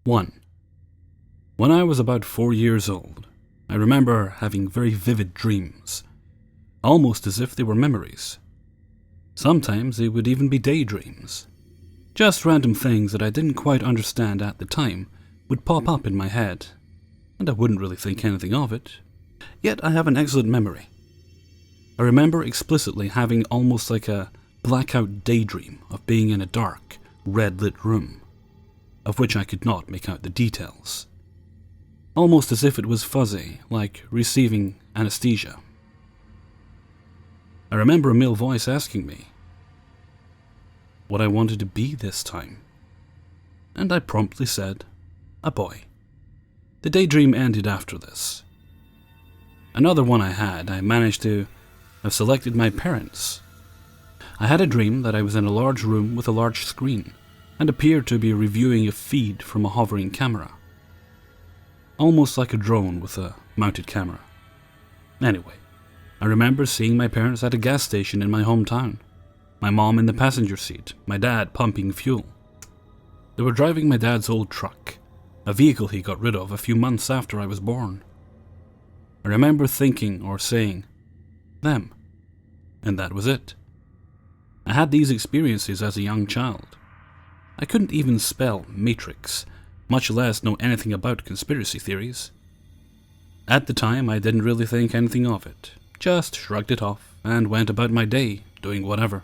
1. When I was about 4 years old, I remember having very vivid dreams, almost as if they were memories. Sometimes they would even be daydreams. Just random things that I didn't quite understand at the time would pop up in my head, and I wouldn't really think anything of it. Yet I have an excellent memory. I remember explicitly having almost like a blackout daydream of being in a dark, red-lit room, of which I could not make out the details. Almost as if it was fuzzy, like receiving anesthesia. I remember a male voice asking me what I wanted to be this time, and I promptly said, a boy. The daydream ended after this. Another one I managed to have selected my parents. I had a dream that I was in a large room with a large screen, and appeared to be reviewing a feed from a hovering camera. Almost like a drone with a mounted camera. Anyway, I remember seeing my parents at a gas station in my hometown. My mom in the passenger seat, my dad pumping fuel. They were driving my dad's old truck, a vehicle he got rid of a few months after I was born. I remember thinking or saying, them, and that was it. I had these experiences as a young child. I couldn't even spell matrix, much less know anything about conspiracy theories. At the time, I didn't really think anything of it, just shrugged it off and went about my day doing whatever.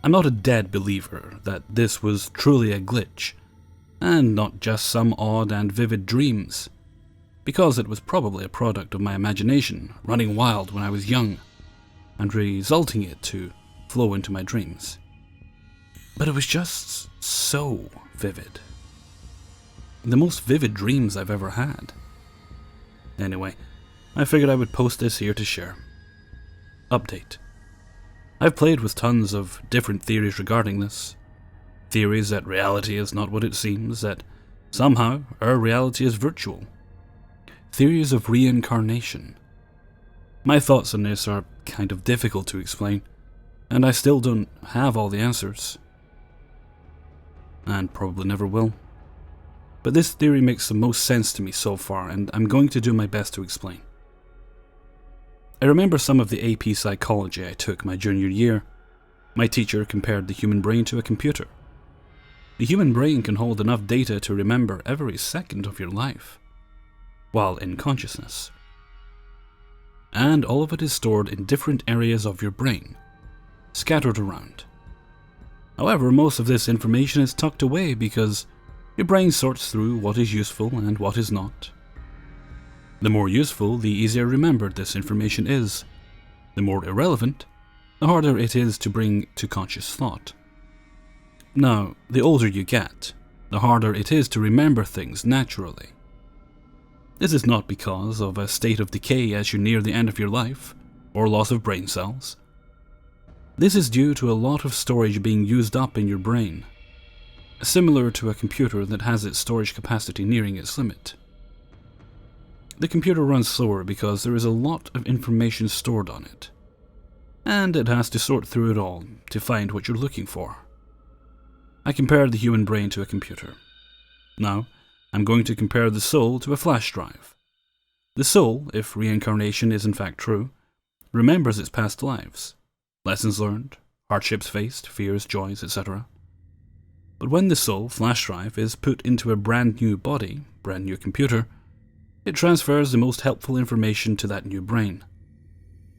I'm not a dead believer that this was truly a glitch, and not just some odd and vivid dreams, because it was probably a product of my imagination running wild when I was young, and resulting it to flow into my dreams. But it was just so vivid. The most vivid dreams I've ever had. Anyway, I figured I would post this here to share. Update. I've played with tons of different theories regarding this. Theories that reality is not what it seems, that somehow our reality is virtual. Theories of reincarnation. My thoughts on this are kind of difficult to explain, and I still don't have all the answers. And probably never will. But this theory makes the most sense to me so far, and I'm going to do my best to explain. I remember some of the AP psychology I took my junior year. My teacher compared the human brain to a computer. The human brain can hold enough data to remember every second of your life, while in consciousness. And all of it is stored in different areas of your brain, scattered around. However, most of this information is tucked away because your brain sorts through what is useful and what is not. The more useful, the easier remembered this information is. The more irrelevant, the harder it is to bring to conscious thought. Now, the older you get, the harder it is to remember things naturally. This is not because of a state of decay as you near the end of your life, or loss of brain cells. This is due to a lot of storage being used up in your brain, similar to a computer that has its storage capacity nearing its limit. The computer runs slower because there is a lot of information stored on it, and it has to sort through it all to find what you're looking for. I compared the human brain to a computer. Now, I'm going to compare the soul to a flash drive. The soul, if reincarnation is in fact true, remembers its past lives, lessons learned, hardships faced, fears, joys, etc. But when the soul flash drive is put into a brand new body, brand new computer, it transfers the most helpful information to that new brain.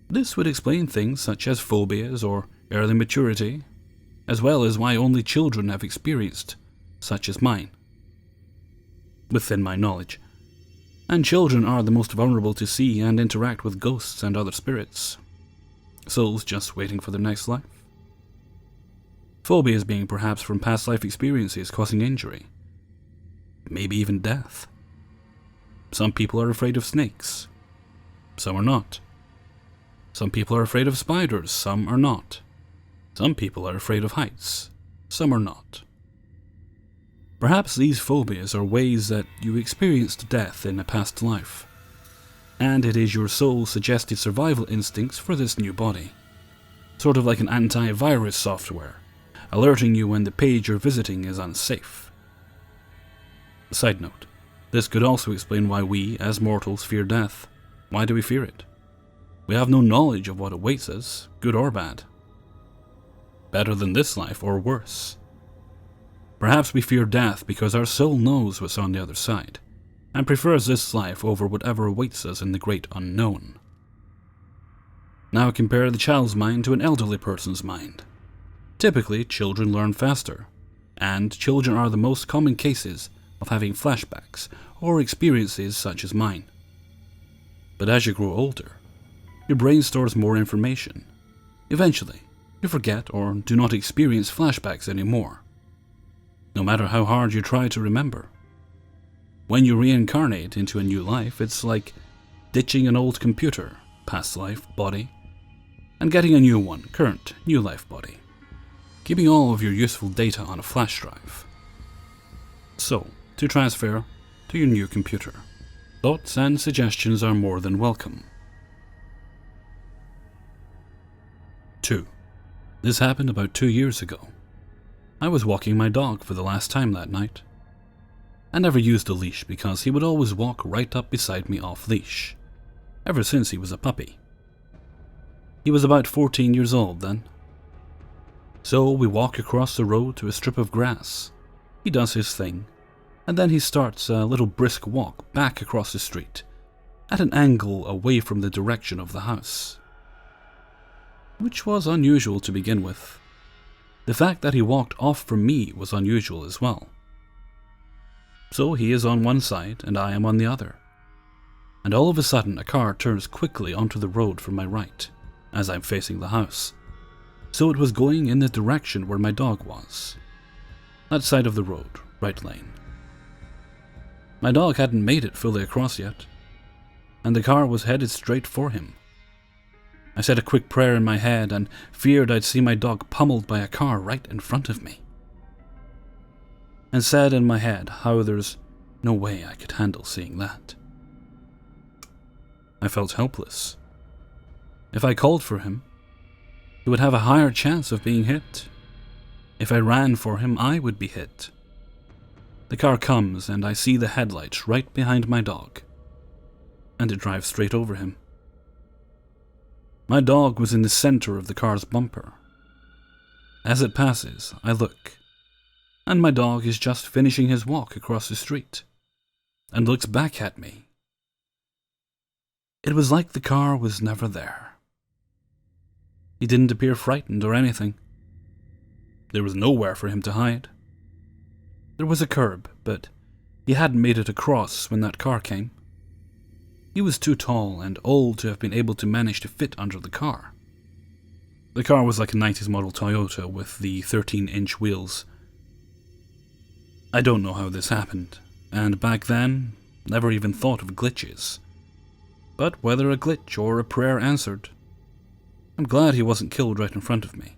This would explain things such as phobias or early maturity, as well as why only children have experienced, such as mine, within my knowledge. And children are the most vulnerable to see and interact with ghosts and other spirits, souls just waiting for their next life. Phobias being perhaps from past life experiences causing injury, maybe even death. Some people are afraid of snakes, some are not. Some people are afraid of spiders, some are not. Some people are afraid of heights, some are not. Perhaps these phobias are ways that you experienced death in a past life, and it is your soul's suggested survival instincts for this new body. Sort of like an antivirus software, alerting you when the page you're visiting is unsafe. Side note, this could also explain why we, as mortals, fear death. Why do we fear it? We have no knowledge of what awaits us, good or bad. Better than this life, or worse. Perhaps we fear death because our soul knows what's on the other side, and prefers this life over whatever awaits us in the great unknown. Now compare the child's mind to an elderly person's mind. Typically, children learn faster, and children are the most common cases of having flashbacks or experiences such as mine. But as you grow older, your brain stores more information. Eventually, you forget or do not experience flashbacks anymore, no matter how hard you try to remember. When you reincarnate into a new life, it's like ditching an old computer, past life, body, and getting a new one, current, new life body, keeping all of your useful data on a flash drive. So, to transfer to your new computer, thoughts and suggestions are more than welcome. 2. This happened about 2 years ago. I was walking my dog for the last time that night. I never used a leash because he would always walk right up beside me off leash, ever since he was a puppy. He was about 14 years old then. So we walk across the road to a strip of grass. He does his thing, and then he starts a little brisk walk back across the street, at an angle away from the direction of the house, which was unusual to begin with. The fact that he walked off from me was unusual as well. So he is on one side and I am on the other, and all of a sudden a car turns quickly onto the road from my right, as I'm facing the house. So it was going in the direction where my dog was. That side of the road, right lane. My dog hadn't made it fully across yet, and the car was headed straight for him. I said a quick prayer in my head and feared I'd see my dog pummeled by a car right in front of me, and said in my head how there's no way I could handle seeing that. I felt helpless. If I called for him, he would have a higher chance of being hit. If I ran for him, I would be hit. The car comes and I see the headlights right behind my dog, and it drives straight over him. My dog was in the center of the car's bumper. As it passes, I look, and my dog is just finishing his walk across the street, and looks back at me. It was like the car was never there. He didn't appear frightened or anything. There was nowhere for him to hide. There was a curb, but he hadn't made it across when that car came. He was too tall and old to have been able to manage to fit under the car. The car was like a 90s model Toyota with the 13-inch wheels. I don't know how this happened, and back then, never even thought of glitches. But whether a glitch or a prayer answered, I'm glad he wasn't killed right in front of me.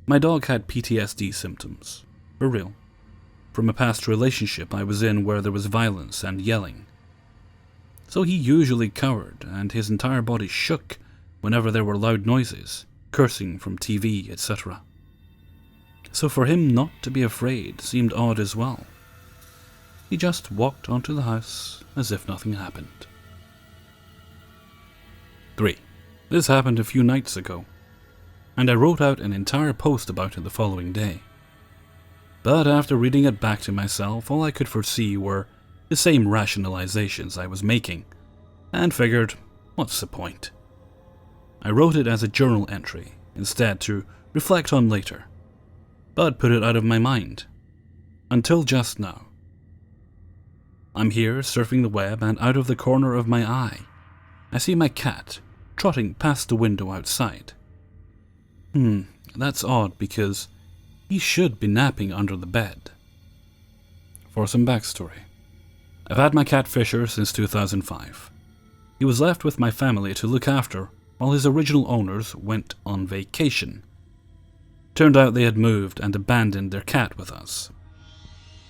My dog had PTSD symptoms, for real, from a past relationship I was in where there was violence and yelling. So he usually cowered, and his entire body shook whenever there were loud noises, cursing from TV, etc. So for him not to be afraid seemed odd as well. He just walked onto the house as if nothing happened. 3. This happened a few nights ago, and I wrote out an entire post about it the following day. But after reading it back to myself, all I could foresee were the same rationalizations I was making, and figured, what's the point? I wrote it as a journal entry, instead to reflect on later, but put it out of my mind, until just now. I'm here surfing the web, and out of the corner of my eye, I see my cat trotting past the window outside. That's odd because he should be napping under the bed. For some backstory, I've had my cat Fisher since 2005. He was left with my family to look after while his original owners went on vacation. Turned out they had moved and abandoned their cat with us.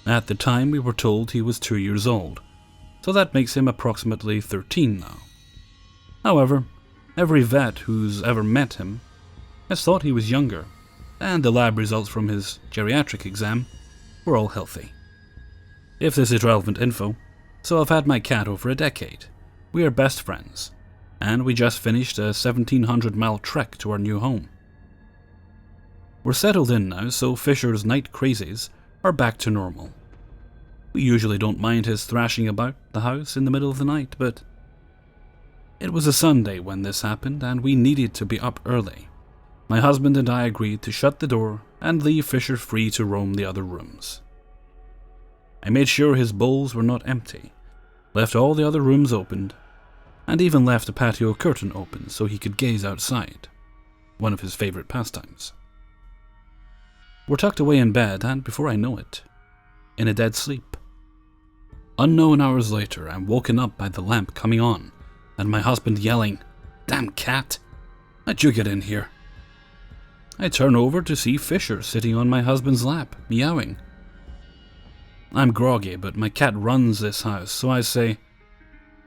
At the time we were told he was 2 years old, so that makes him approximately 13 now. However, every vet who's ever met him has thought he was younger, and the lab results from his geriatric exam were all healthy. if this is relevant info. So I've had my cat over a decade. We are best friends, and we just finished a 1,700-mile trek to our new home. We're settled in now, so Fisher's night crazies are back to normal. We usually don't mind his thrashing about the house in the middle of the night, but it was a Sunday when this happened, and we needed to be up early. My husband and I agreed to shut the door and leave Fisher free to roam the other rooms. I made sure his bowls were not empty, left all the other rooms opened, and even left the patio curtain open so he could gaze outside, one of his favorite pastimes. We're tucked away in bed, and before I know it, in a dead sleep. Unknown hours later, I'm woken up by the lamp coming on, and my husband yelling, "Damn cat! How'd you get in here?" I turn over to see Fisher sitting on my husband's lap, meowing. I'm groggy, but my cat runs this house, so I say,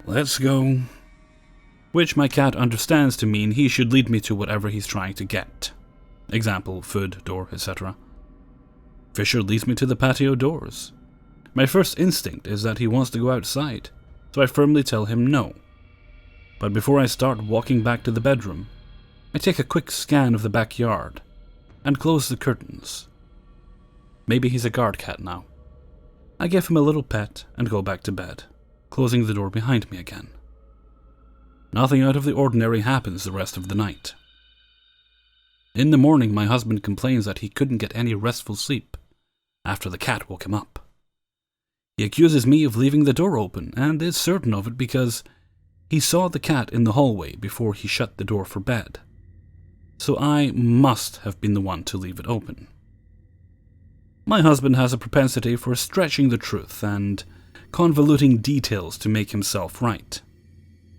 "Let's go." Which my cat understands to mean he should lead me to whatever he's trying to get. Example, food, door, etc. Fisher leads me to the patio doors. My first instinct is that he wants to go outside, so I firmly tell him no. But before I start walking back to the bedroom, I take a quick scan of the backyard and close the curtains. Maybe he's a guard cat now. I give him a little pet and go back to bed, closing the door behind me again. Nothing out of the ordinary happens the rest of the night. In the morning, my husband complains that he couldn't get any restful sleep after the cat woke him up. He accuses me of leaving the door open, and is certain of it because he saw the cat in the hallway before he shut the door for bed. So I must have been the one to leave it open. My husband has a propensity for stretching the truth and convoluting details to make himself right.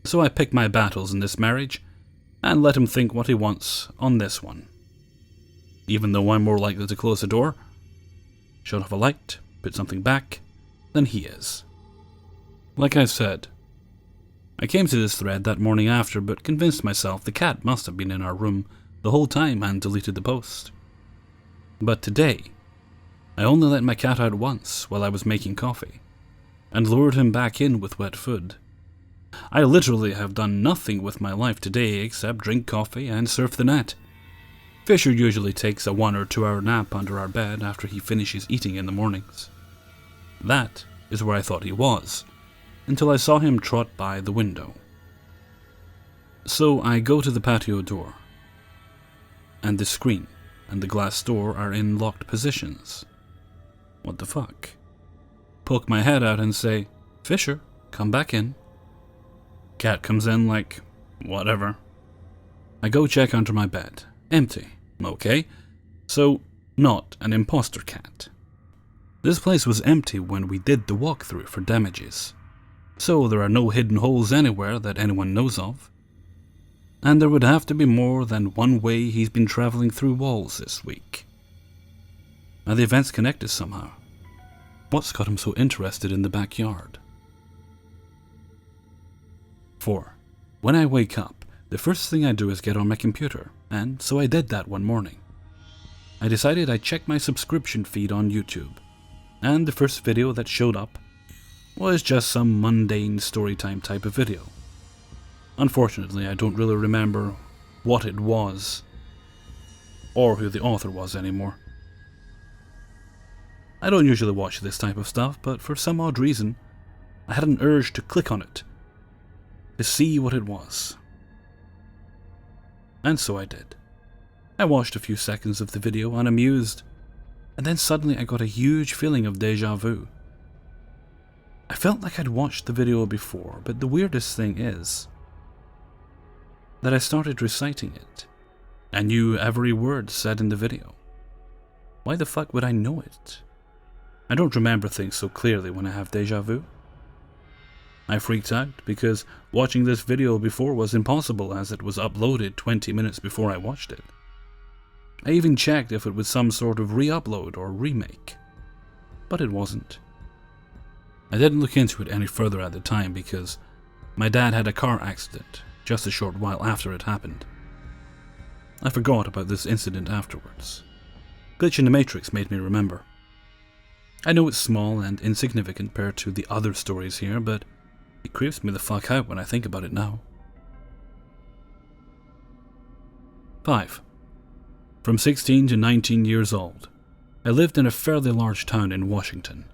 So I pick my battles in this marriage and let him think what he wants on this one. Even though I'm more likely to close the door, shut off a light, put something back, than he is. Like I said, I came to this thread that morning after, but convinced myself the cat must have been in our room the whole time and deleted the post. But today, I only let my cat out once while I was making coffee, and lured him back in with wet food. I literally have done nothing with my life today except drink coffee and surf the net. Fisher usually takes a 1 or 2 hour nap under our bed after he finishes eating in the mornings. That is where I thought he was, until I saw him trot by the window. So I go to the patio door, and the screen and the glass door are in locked positions. What the fuck? Poke my head out and say, "Fisher, come back in." Cat comes in like, whatever. I go check under my bed. Empty. Okay. So, not an imposter cat. This place was empty when we did the walkthrough for damages. So there are no hidden holes anywhere that anyone knows of. And there would have to be more than one way he's been traveling through walls this week. Are the events connected somehow? What's got him so interested in the backyard? 4. When I wake up, the first thing I do is get on my computer, and so I did that one morning. I decided I'd check my subscription feed on YouTube, and the first video that showed up was just some mundane storytime type of video. Unfortunately, I don't really remember what it was, or who the author was anymore. I don't usually watch this type of stuff, but for some odd reason, I had an urge to click on it, to see what it was. And so I did. I watched a few seconds of the video unamused, and then suddenly I got a huge feeling of déjà vu. I felt like I'd watched the video before, but the weirdest thing is that I started reciting it. I knew every word said in the video. Why the fuck would I know it? I don't remember things so clearly when I have déjà vu. I freaked out because watching this video before was impossible as it was uploaded 20 minutes before I watched it. I even checked if it was some sort of re-upload or remake, but it wasn't. I didn't look into it any further at the time because my dad had a car accident just a short while after it happened. I forgot about this incident afterwards. Glitch in the Matrix made me remember. I know it's small and insignificant compared to the other stories here, but it creeps me the fuck out when I think about it now. 5. From 16 to 19 years old, I lived in a fairly large town in Washington.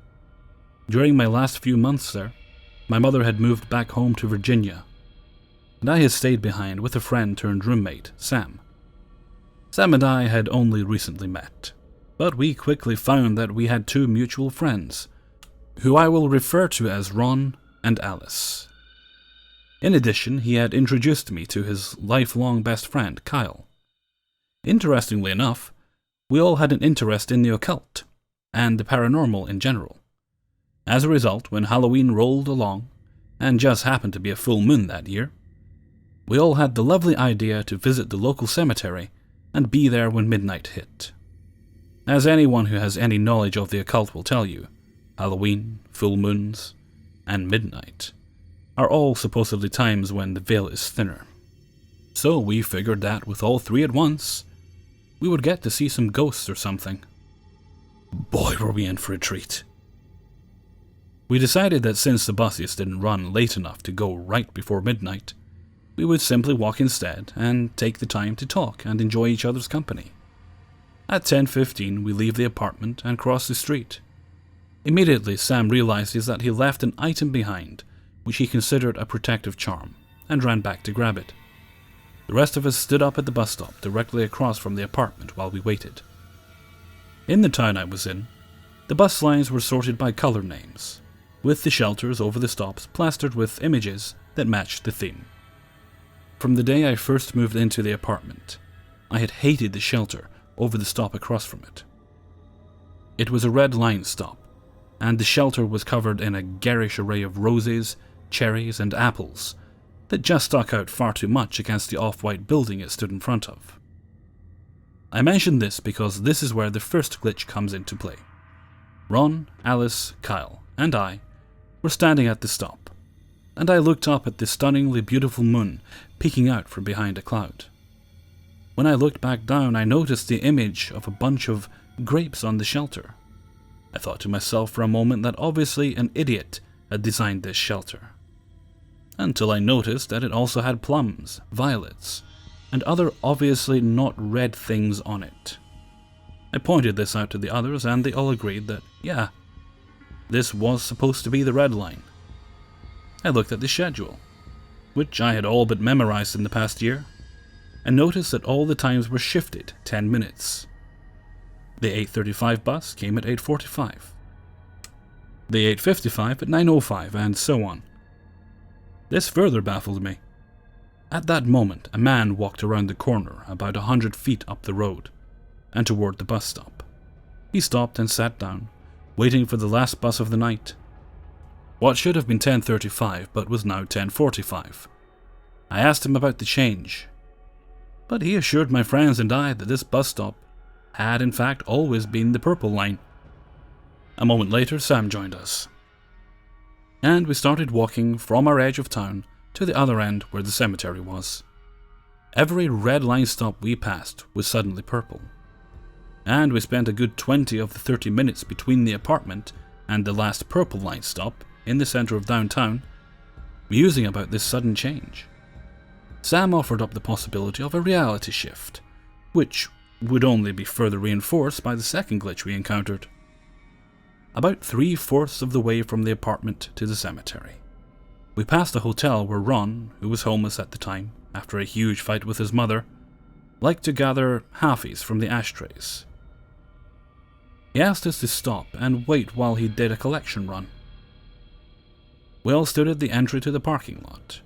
During my last few months there, my mother had moved back home to Virginia, and I had stayed behind with a friend turned roommate, Sam. Sam and I had only recently met, but we quickly found that we had two mutual friends, who I will refer to as Ron and Alice. In addition, he had introduced me to his lifelong best friend, Kyle. Interestingly enough, we all had an interest in the occult, and the paranormal in general. As a result, when Halloween rolled along, and just happened to be a full moon that year, we all had the lovely idea to visit the local cemetery and be there when midnight hit. As anyone who has any knowledge of the occult will tell you, Halloween, full moons, and midnight are all supposedly times when the veil is thinner. So we figured that with all three at once, we would get to see some ghosts or something. Boy, were we in for a treat. We decided that since the buses didn't run late enough to go right before midnight, we would simply walk instead and take the time to talk and enjoy each other's company. At 10:15, we leave the apartment and cross the street. Immediately, Sam realizes that he left an item behind, which he considered a protective charm, and ran back to grab it. The rest of us stood up at the bus stop directly across from the apartment while we waited. In the town I was in, the bus lines were sorted by color names, with the shelters over the stops plastered with images that matched the theme. From the day I first moved into the apartment, I had hated the shelter over the stop across from it. It was a red line stop, and the shelter was covered in a garish array of roses, cherries, and apples that just stuck out far too much against the off-white building it stood in front of. I mention this because this is where the first glitch comes into play. Ron, Alice, Kyle, and I were standing at the stop, and I looked up at the stunningly beautiful moon peeking out from behind a cloud. When I looked back down, I noticed the image of a bunch of grapes on the shelter. I thought to myself for a moment that obviously an idiot had designed this shelter, until I noticed that it also had plums, violets, and other obviously not red things on it. I pointed this out to the others, and they all agreed that, yeah, this was supposed to be the red line. I looked at the schedule, which I had all but memorized in the past year, and noticed that all the times were shifted 10 minutes. The 8:35 bus came at 8:45, the 8:55 at 9:05, and so on. This further baffled me. At that moment, a man walked around the corner about 100 feet up the road, and toward the bus stop. He stopped and sat down, waiting for the last bus of the night. What should have been 10:35 but was now 10:45. I asked him about the change, but he assured my friends and I that this bus stop had in fact always been the purple line. A moment later, Sam joined us, and we started walking from our edge of town to the other end where the cemetery was. Every red line stop we passed was suddenly purple, and we spent a good 20 of the 30 minutes between the apartment and the last purple line stop in the center of downtown musing about this sudden change. Sam offered up the possibility of a reality shift, which would only be further reinforced by the second glitch we encountered. About 3/4 of the way from the apartment to the cemetery, we passed a hotel where Ron, who was homeless at the time after a huge fight with his mother, liked to gather halfies from the ashtrays. He asked us to stop and wait while he did a collection run. We all stood at the entry to the parking lot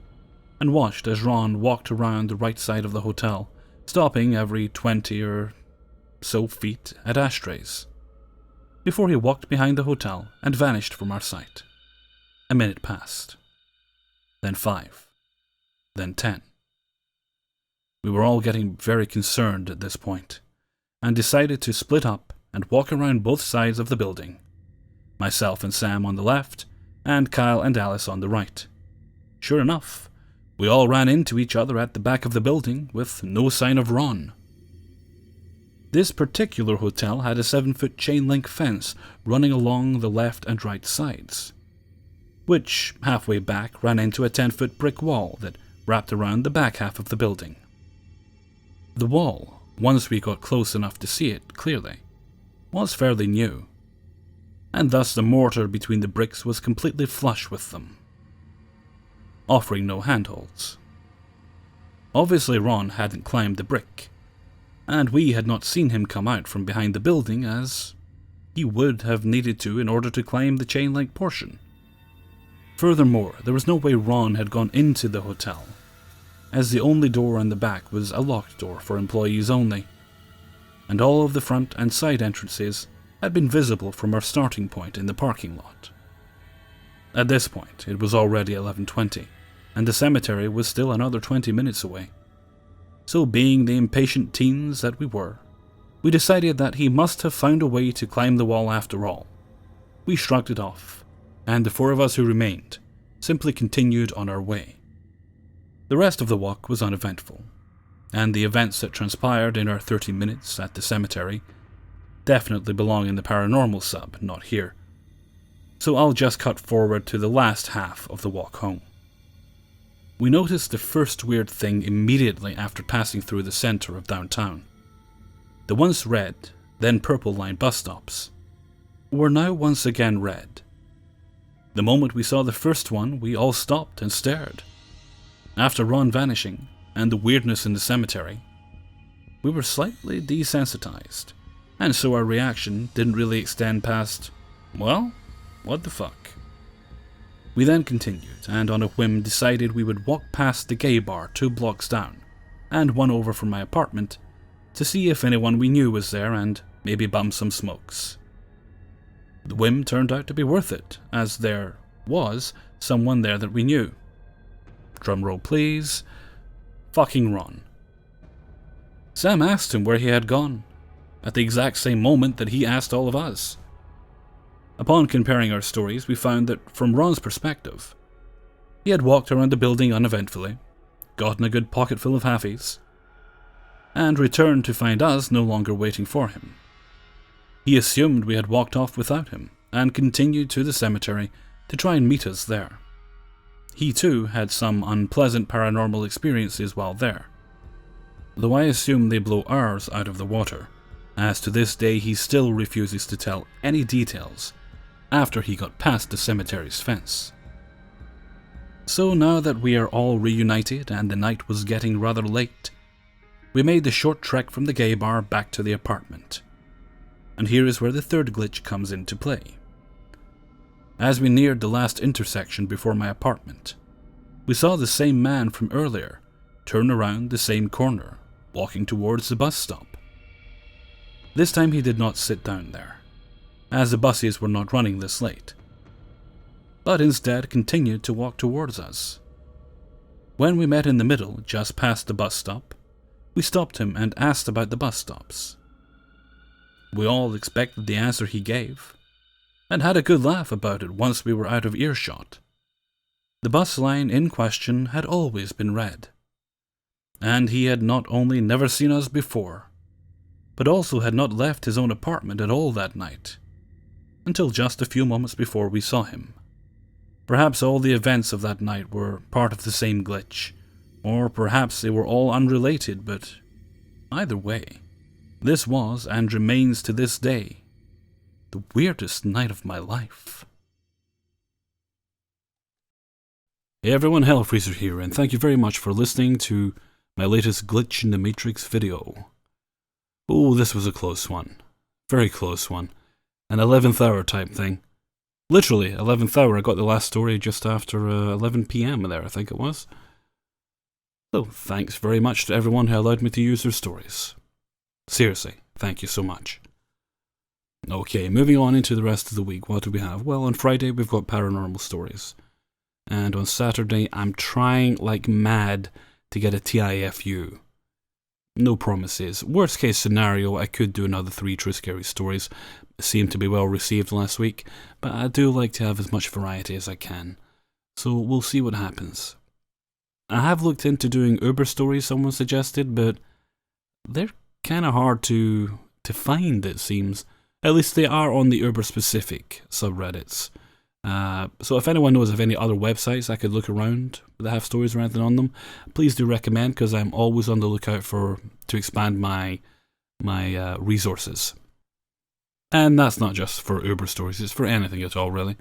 and watched as Ron walked around the right side of the hotel, stopping every 20 or so feet at ashtrays, before he walked behind the hotel and vanished from our sight. A minute passed, then 5, then 10. We were all getting very concerned at this point, and decided to split up and walk around both sides of the building, myself and Sam on the left, and Kyle and Alice on the right. Sure enough, we all ran into each other at the back of the building with no sign of Ron. This particular hotel had a 7-foot chain link fence running along the left and right sides, which halfway back ran into a 10-foot brick wall that wrapped around the back half of the building. The wall, once we got close enough to see it clearly, was fairly new, and thus the mortar between the bricks was completely flush with them, offering no handholds. Obviously Ron hadn't climbed the brick, and we had not seen him come out from behind the building as he would have needed to in order to climb the chain link portion. Furthermore, there was no way Ron had gone into the hotel, as the only door on the back was a locked door for employees only, and all of the front and side entrances had been visible from our starting point in the parking lot. At this point, it was already 11:20, and the cemetery was still another 20 minutes away. So being the impatient teens that we were, we decided that he must have found a way to climb the wall after all. We shrugged it off, and the 4 of us who remained simply continued on our way. The rest of the walk was uneventful, and the events that transpired in our 30 minutes at the cemetery definitely belong in the paranormal sub, not here. So I'll just cut forward to the last half of the walk home. We noticed the first weird thing immediately after passing through the center of downtown. The once red, then purple line bus stops were now once again red. The moment we saw the first one, we all stopped and stared. After Ron vanishing, and the weirdness in the cemetery, we were slightly desensitized, and so our reaction didn't really extend past, well, what the fuck. We then continued, and on a whim decided we would walk past the gay bar 2 blocks down, and one over from my apartment, to see if anyone we knew was there and maybe bum some smokes. The whim turned out to be worth it, as there was someone there that we knew. Drumroll please. Fucking Ron. Sam asked him where he had gone, at the exact same moment that he asked all of us. Upon comparing our stories, we found that from Ron's perspective, he had walked around the building uneventfully, gotten a good pocketful of halfies, and returned to find us no longer waiting for him. He assumed we had walked off without him, and continued to the cemetery to try and meet us there. He too had some unpleasant paranormal experiences while there, though I assume they blow ours out of the water, as to this day he still refuses to tell any details after he got past the cemetery's fence. So now that we are all reunited and the night was getting rather late, we made the short trek from the gay bar back to the apartment. And here is where the third glitch comes into play. As we neared the last intersection before my apartment, we saw the same man from earlier turn around the same corner, walking towards the bus stop. This time he did not sit down there, as the buses were not running this late, but instead continued to walk towards us. When we met in the middle, just past the bus stop, we stopped him and asked about the bus stops. We all expected the answer he gave, and had a good laugh about it once we were out of earshot. The bus line in question had always been red, and he had not only never seen us before, but also had not left his own apartment at all that night, until just a few moments before we saw him. Perhaps all the events of that night were part of the same glitch, or perhaps they were all unrelated, but either way, this was, and remains to this day, the weirdest night of my life. Hey everyone, Hellfreezer here, and thank you very much for listening to my latest Glitch in the Matrix video. Oh, this was a close one. Very close one. An 11th hour type thing. Literally, 11th hour. I got the last story just after 11 PM there, I think it was. So, thanks very much to everyone who allowed me to use their stories. Seriously, thank you so much. Okay, moving on into the rest of the week, what do we have? Well, on Friday we've got paranormal stories. And on Saturday I'm trying like mad to get a TIFU. No promises. Worst case scenario, I could do another 3 True Scary Stories. Seemed to be well received last week, but I do like to have as much variety as I can. So we'll see what happens. I have looked into doing Uber stories someone suggested, but they're kind of hard to find, it seems. At least they are on the Uber-specific subreddits. So if anyone knows of any other websites I could look around that have stories or anything on them, please do recommend, because I'm always on the lookout to expand my resources. And that's not just for Uber stories, it's for anything at all, really.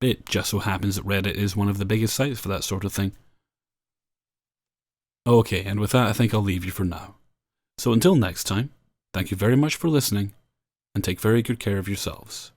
It just so happens that Reddit is one of the biggest sites for that sort of thing. Okay, and with that, I think I'll leave you for now. So until next time, thank you very much for listening, and take very good care of yourselves.